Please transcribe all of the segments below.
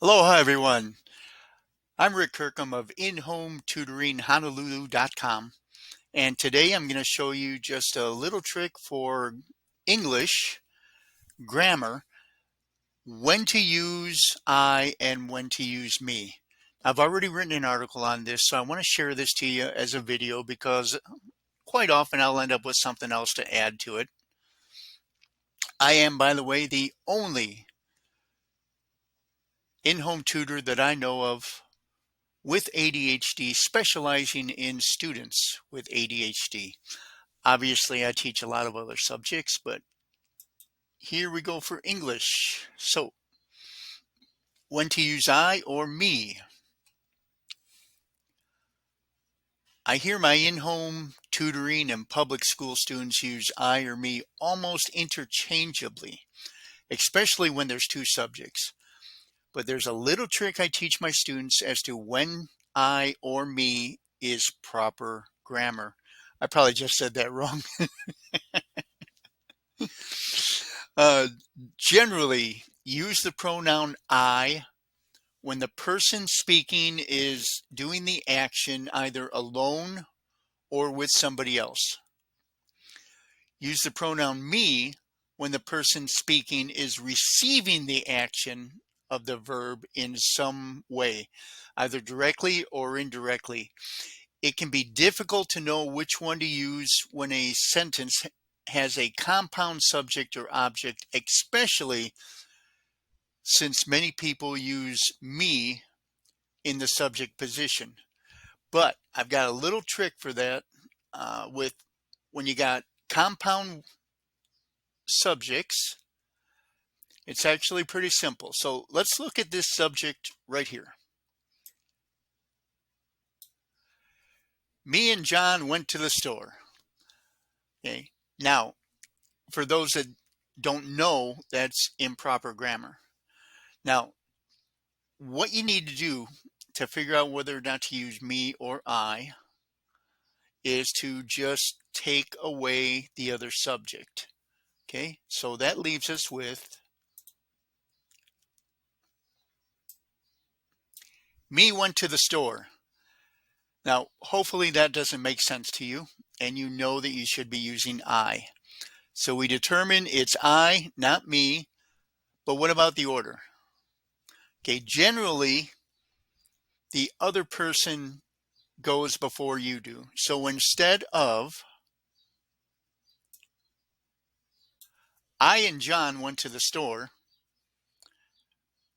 Aloha, everyone. I'm Rick Kirkham of In-Home Tutoring Honolulu.com, and today I'm going to show you just a little trick for English grammar, when to use I and when to use me. I've already written an article on this, so I want to share this to you as a video because quite often I'll end up with something else to add to it. I am, by the way, the only in-home tutor that I know of with ADHD, specializing in students with ADHD. Obviously, I teach a lot of other subjects, but here we go for English. So, when to use I or me? I hear my in-home tutoring and public school students use I or me almost interchangeably, especially when there's two subjects. But there's a little trick I teach my students as to when I or me is proper grammar. I probably just said that wrong. Uh, Generally, use the pronoun I when the person speaking is doing the action either alone or with somebody else. Use the pronoun me when the person speaking is receiving the action of the verb in some way, either directly or indirectly. It can be difficult to know which one to use when a sentence has a compound subject or object, especially since many people use me in the subject position. But I've got a little trick for that with when you got compound subjects. It's actually pretty simple. So let's look at this subject right here. Me and John went to the store. Okay. Now, for those that don't know, that's improper grammar. Now, what you need to do to figure out whether or not to use me or I is to just take away the other subject. Okay, so that leaves us with me went to the store. Now, hopefully that doesn't make sense to you, and you know that you should be using I. So we determine it's I, not me, but what about the order? Okay, generally, the other person goes before you do. So instead of I and John went to the store,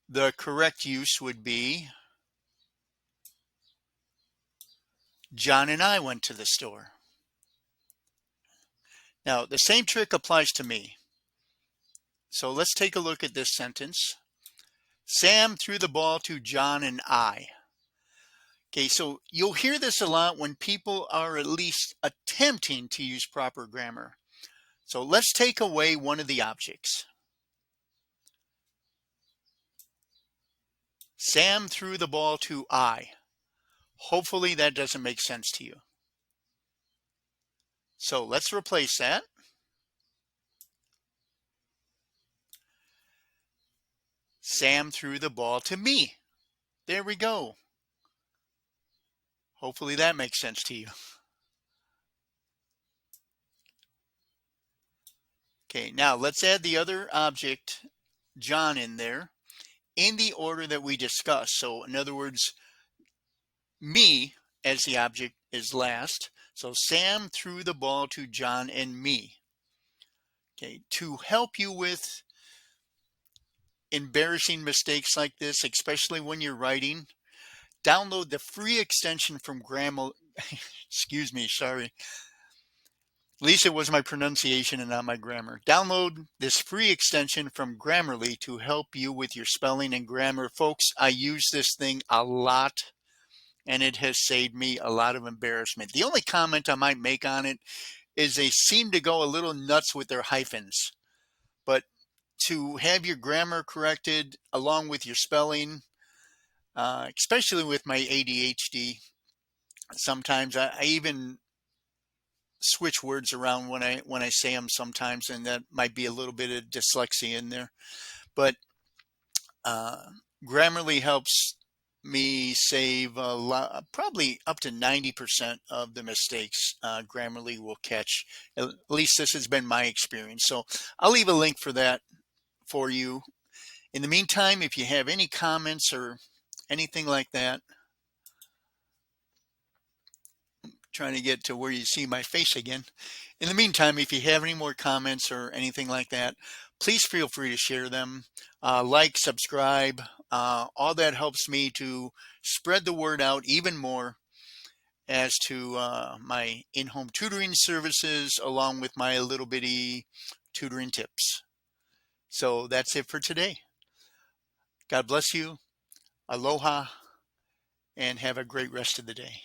the correct use would be John and I went to the store. Now, the same trick applies to me. So let's take a look at this sentence. Sam threw the ball to John and I. Okay, so you'll hear this a lot when people are at least attempting to use proper grammar. So let's take away one of the objects. Sam threw the ball to I. Hopefully that doesn't make sense to you. So let's replace that. Sam threw the ball to me. There we go. Hopefully that makes sense to you. Okay, now let's add the other object, John, in there in the order that we discussed. So in other words, me as the object is last. So Sam threw the ball to John and me. Okay, to help you with embarrassing mistakes like this, especially when you're writing, download the free extension from Grammarly. Excuse me, sorry. At least it was my pronunciation and not my grammar. Download this free extension from Grammarly to help you with your spelling and grammar. Folks, I use this thing a lot, and it has saved me a lot of embarrassment. The only comment I might make on it is they seem to go a little nuts with their hyphens. But to have your grammar corrected along with your spelling, especially with my ADHD, sometimes I even switch words around when I say them sometimes, and that might be a little bit of dyslexia in there. But Grammarly helps me save a lot, probably up to 90% of the mistakes. Grammarly will catch. At least this has been my experience. So I'll leave a link for that for you. In the meantime, if you have any comments or anything like that, trying to get to where you see my face again. In the meantime, if you have any more comments or anything like that, please feel free to share them. Like, subscribe, all that helps me to spread the word out even more as to my in-home tutoring services along with my little bitty tutoring tips. So that's it for today. God bless you. Aloha, and have a great rest of the day.